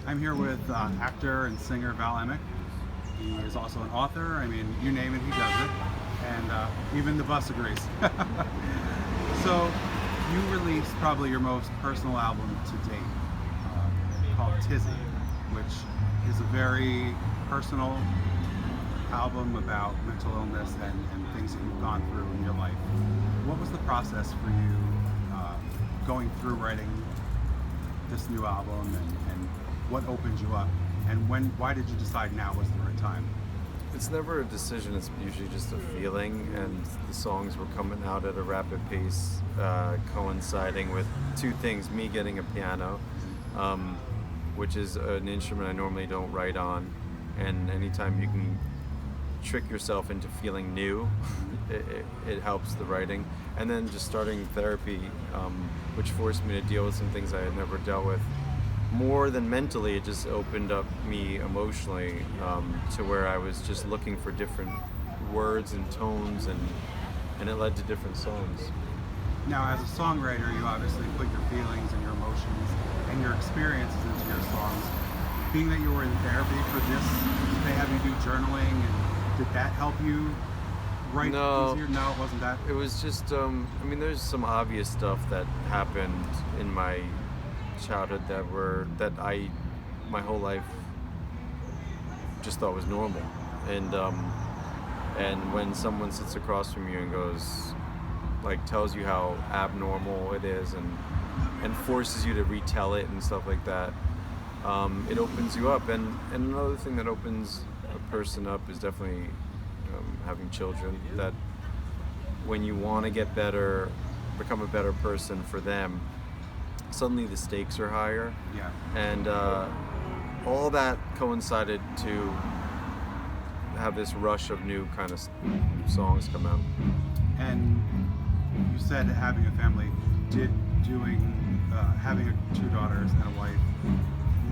I'm here with actor and singer Val Emmich. He is also an author. I mean, you name it, he does it. And even the bus agrees. So, you released probably your most personal album to date, called Tizzy, which is a very personal album about mental illness and things that you've gone through in your life. What was the process for you going through writing this new album, and what opened you up, and why did you decide now was the right time? It's never a decision, it's usually just a feeling, and the songs were coming out at a rapid pace, coinciding with two things: me getting a piano, which is an instrument I normally don't write on, and anytime you can trick yourself into feeling new, it helps the writing. And then just starting therapy, which forced me to deal with some things I had never dealt with. More than mentally, it just opened up me emotionally, to where I was just looking for different words and tones, and it led to different songs. Now, as a songwriter, you obviously put your feelings and your emotions and your experiences into your songs. Being that you were in therapy for this, did they have you do journaling, and did that help you write easier? No, it wasn't that. It was just, there's some obvious stuff that happened in my childhood that I my whole life just thought was normal, and when someone sits across from you and goes, like, tells you how abnormal it is, and forces you to retell it and stuff like that, it opens you up. And another thing that opens a person up is definitely having children. That when you want to get better, become a better person for them, suddenly the stakes are higher. Yeah. And all that coincided to have this rush of new kind of songs come out. And you said having a family, having two daughters and a wife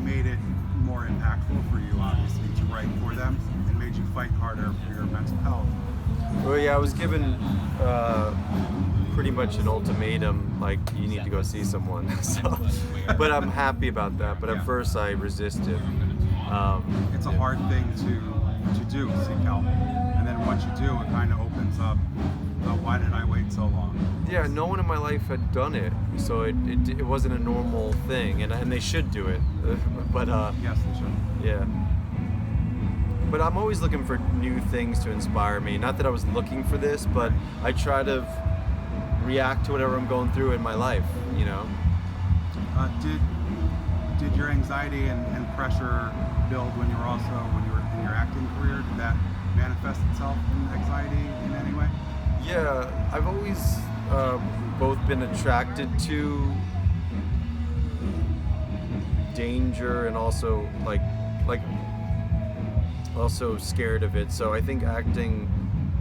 made it more impactful for you, obviously, to write for them, and made you fight harder for your mental health. Well, yeah, I was given pretty much an ultimatum, like, you need to go see someone. So, but I'm happy about that. But at first, I resisted. It's a hard thing to do, seek help, and then once you do, it kind of opens up. Why did I wait so long? Yeah, no one in my life had done it, so it wasn't a normal thing, and they should do it. But yes, they should. Yeah. But I'm always looking for new things to inspire me. Not that I was looking for this, but I try to react to whatever I'm going through in my life, you know? Did your anxiety and pressure build when you were in your acting career? Did that manifest itself in anxiety in any way? Yeah, I've always both been attracted to danger and also also scared of it. So I think acting,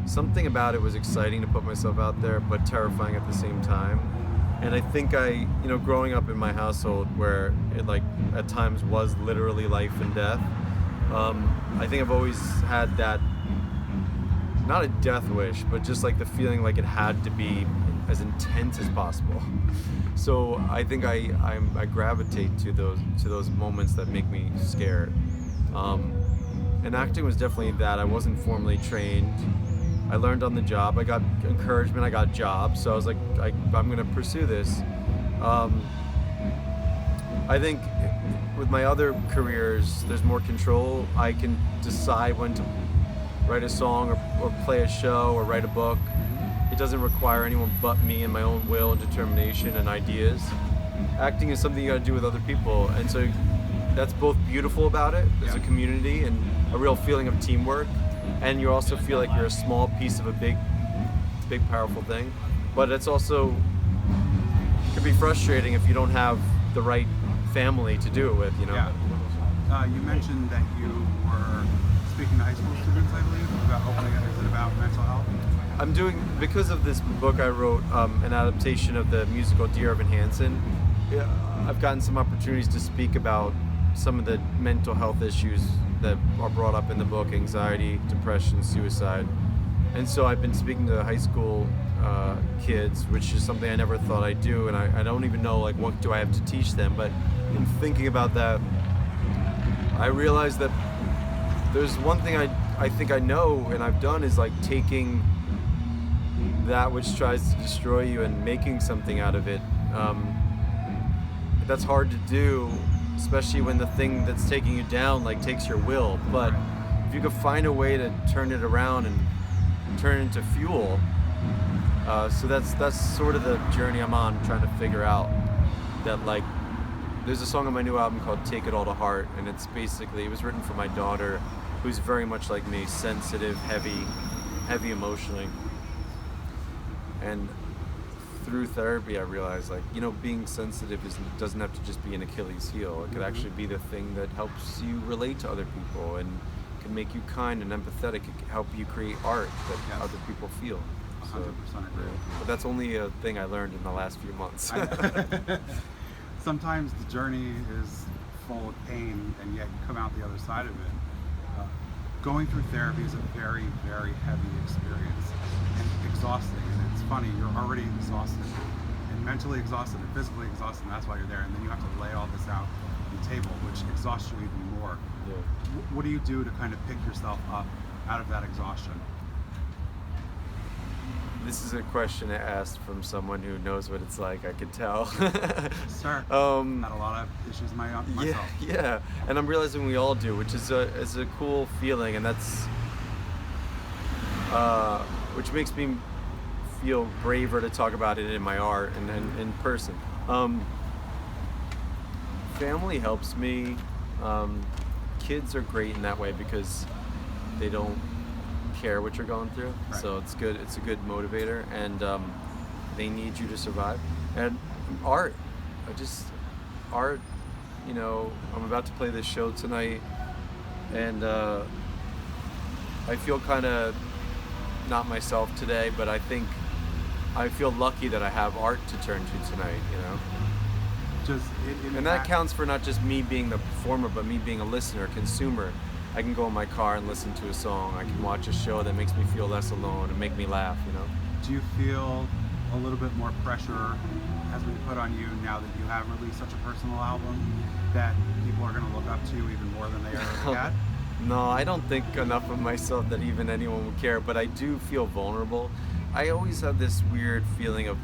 something about it was exciting to put myself out there, but terrifying at the same time. And I think growing up in my household where it, like, at times was literally life and death, I think I've always had that, not a death wish, but just like the feeling like it had to be as intense as possible. So I think I gravitate to those moments that make me scared. And acting was definitely that. I wasn't formally trained. I learned on the job. I got encouragement. I got jobs. So I was like, I'm going to pursue this. I think with my other careers, there's more control. I can decide when to write a song or play a show or write a book. It doesn't require anyone but me and my own will and determination and ideas. Acting is something you got to do with other people, and so that's both beautiful about it. There's a community and a real feeling of teamwork, and you also feel like you're a small piece of a big, powerful thing. But it's also, it can be frustrating if you don't have the right family to do it with, you know? Yeah. You mentioned that you were speaking to high school students, I believe, about opening it. Is it about mental health? I'm doing, because of this book I wrote, an adaptation of the musical Dear Evan Hansen. I've gotten some opportunities to speak about some of the mental health issues that are brought up in the book: anxiety, depression, suicide. And so I've been speaking to high school kids, which is something I never thought I'd do, and I don't even know, like, what do I have to teach them. But in thinking about that, I realized that there's one thing I think I know and I've done is like taking that which tries to destroy you and making something out of it. That's hard to do, especially when the thing that's taking you down like takes your will. But if you could find a way to turn it around and turn it into fuel, so that's sort of the journey I'm on, trying to figure out that like there's a song on my new album called Take It All to Heart, and it was written for my daughter, who's very much like me, sensitive, heavy emotionally. And through therapy, I realized, like, being sensitive doesn't have to just be an Achilles heel. It could actually be the thing that helps you relate to other people and can make you kind and empathetic. It can help you create art that other people feel. 100% agree. But that's only a thing I learned in the last few months. Sometimes the journey is full of pain, and yet you come out the other side of it. Going through therapy is a very, very heavy experience and exhausting. And it's funny, you're already exhausted and mentally exhausted and physically exhausted, and that's why you're there. And then you have to lay all this out on the table, which exhausts you even more. Yeah. What do you do to kind of pick yourself up out of that exhaustion? This is a question asked from someone who knows what it's like, I could tell. Sir, had a lot of issues myself. Yeah, and I'm realizing we all do, which is a cool feeling, and that's which makes me feel braver to talk about it in my art and in person. Family helps me. Kids are great in that way because they don't care what you're going through, so it's good. It's a good motivator, and they need you to survive. And art, I'm about to play this show tonight, and I feel kind of not myself today, but I think I feel lucky that I have art to turn to tonight, and that counts for not just me being the performer, but me being a listener, consumer. I can go in my car and listen to a song. I can watch a show that makes me feel less alone and make me laugh, Do you feel a little bit more pressure has been put on you now that you have released such a personal album, that people are going to look up to you even more than they ever had? No, I don't think enough of myself that even anyone would care, but I do feel vulnerable. I always have this weird feeling of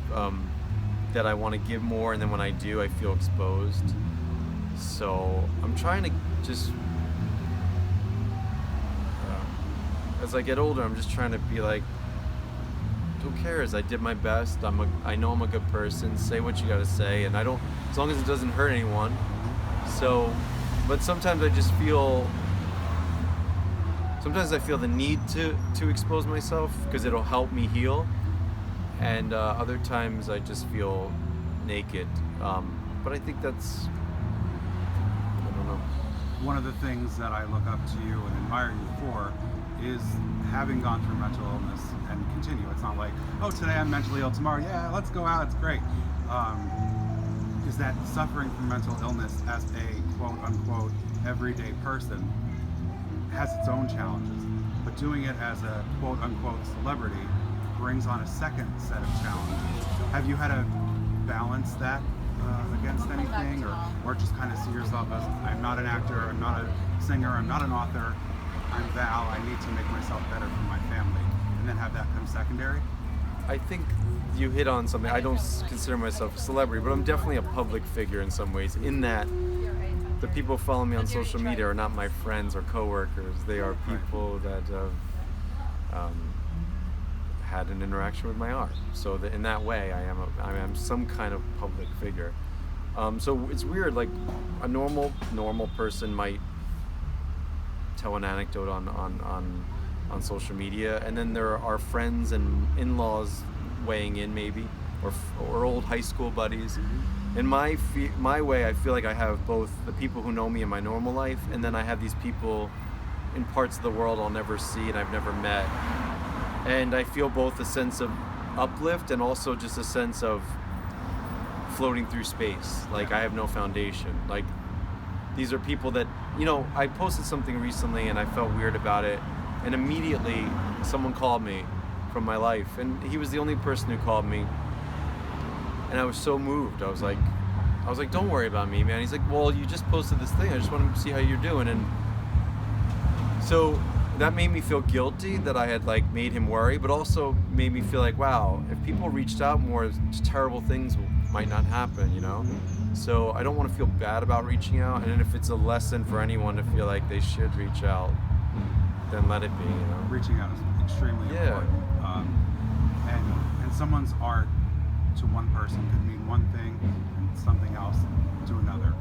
that I want to give more, and then when I do, I feel exposed. So I'm trying to just... as I get older, I'm just trying to be like, who cares? I did my best. I know I'm a good person. Say what you gotta say, and as long as it doesn't hurt anyone. So, but sometimes I feel the need to expose myself because it'll help me heal, and other times I just feel naked. But I think that's, I don't know. One of the things that I look up to you and admire you for is having gone through mental illness and continue. It's not like, oh, today I'm mentally ill, tomorrow, yeah, let's go out, it's great. Is that suffering from mental illness as a quote-unquote everyday person has its own challenges, but doing it as a quote-unquote celebrity brings on a second set of challenges. Have you had to balance that against anything, or just kind of see yourself as, I'm not an actor, I'm not a singer, I'm not an author, I'm Val, I need to make myself better for my family, and then have that come secondary? I think you hit on something. I don't consider myself a celebrity, but I'm definitely a public figure in some ways, in that the people who follow me on social media are not my friends or coworkers. They are people that have had an interaction with my art. So that in that way, I am some kind of public figure. So it's weird. Like a normal person might tell an anecdote on social media, and then there are friends and in-laws weighing in, maybe, or old high school buddies. In my way, I feel like I have both the people who know me in my normal life, and then I have these people in parts of the world I'll never see and I've never met. And I feel both a sense of uplift and also just a sense of floating through space. Like I have no foundation. Like these are people that, I posted something recently and I felt weird about it, and immediately someone called me from my life, and he was the only person who called me, and I was so moved. I was like, I was like, don't worry about me, man. He's like, well, you just posted this thing. I just want to see how you're doing. And so that made me feel guilty that I had like made him worry, but also made me feel like, wow, if people reached out more, terrible things might not happen, you know? So I don't want to feel bad about reaching out. And if it's a lesson for anyone to feel like they should reach out, then let it be, you know? Reaching out is extremely Yeah. important. And someone's art to one person could mean one thing and something else to another.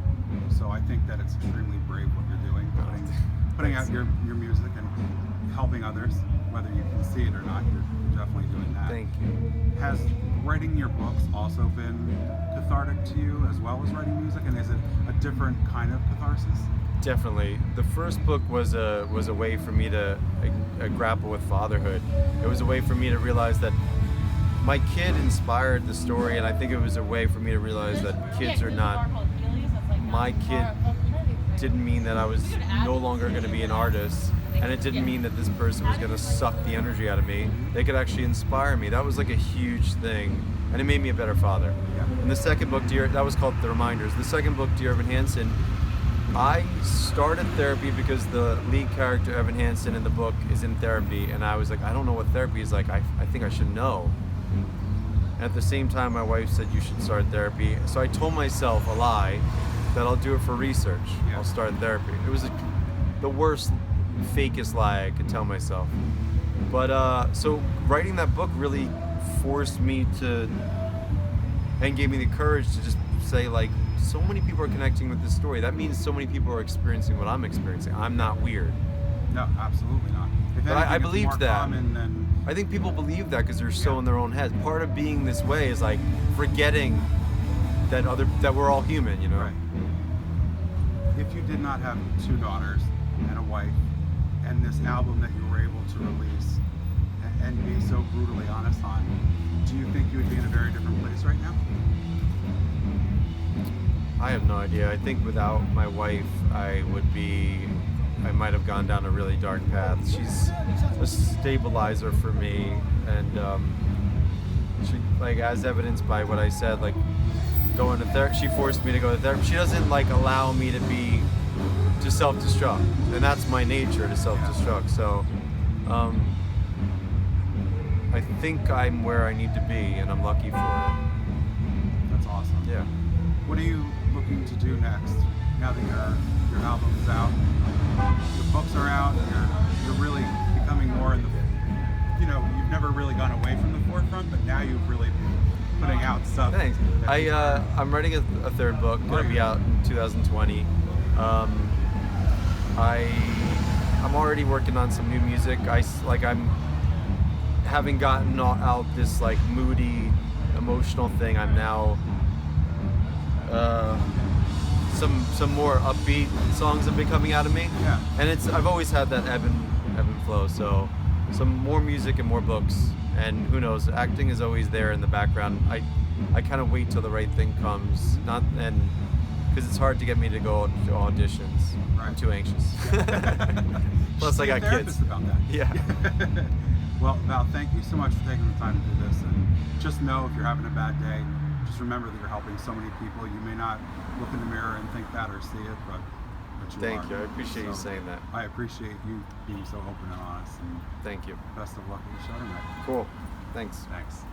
So I think that it's extremely brave what you're doing, putting out your music and helping others, whether you can see it or not. You're definitely doing that. Thank you. Has writing your books also been cathartic to you as well as writing music, and is it a different kind of catharsis? Definitely. The first book was a way for me to grapple with fatherhood. It was a way for me to realize that my kid inspired the story, and I think it was a way for me to realize that kids are not. My kid didn't mean that I was no longer going to be an artist, and it didn't mean that this person was going to suck the energy out of me. They could actually inspire me. That was like a huge thing, and it made me a better father. And the second book, that was called The Reminders. The second book, Dear Evan Hansen, I started therapy because the lead character, Evan Hansen, in the book is in therapy, and I was like, I don't know what therapy is like. I think I should know. And at the same time, my wife said, you should start therapy. So I told myself a lie that I'll do it for research. I'll start therapy. It was the worst, fakest lie I could tell myself. But so writing that book really forced me to, and gave me the courage to just say, like, so many people are connecting with this story. That means so many people are experiencing what I'm experiencing. I'm not weird. No, absolutely not. If But anything, I it's believed more that. common than I think people believe that because they're so in their own heads. Part of being this way is like forgetting that we're all human, you know? right. If you did not have two daughters and a wife, and this album that you were able to release and be so brutally honest on, do you think you would be in a very different place right now? I have no idea. I think without my wife, I might have gone down a really dark path. She's a stabilizer for me, and she, like, as evidenced by what I said, like going to therapy. She forced me to go to therapy. She doesn't like allow me to self-destruct, and that's my nature, to self-destruct. So I think I'm where I need to be, and I'm lucky for it. That's awesome. Yeah. What are you looking to do next? Now that your album is out, the books are out, you're really becoming more in the, you've never really gone away from the forefront, but now you've really been putting out stuff. Thanks. I'm writing a third book, gonna be out in 2020. I'm already working on some new music. I'm having gotten out this like moody, emotional thing. I'm now some more upbeat songs have been coming out of me. Yeah. And I've always had that ebb and flow. So some more music and more books. And who knows? Acting is always there in the background. I kind of wait till the right thing comes. Because it's hard to get me to go to auditions. Right. I'm too anxious. Plus, I got kids. About that. Yeah. Well, Val, thank you so much for taking the time to do this. And just know if you're having a bad day, just remember that you're helping so many people. You may not look in the mirror and think that or see it, but you Thank are. you. I appreciate you saying that. I appreciate you being so open and honest. And Thank you. best of luck with the show tonight. Cool. Thanks. Thanks.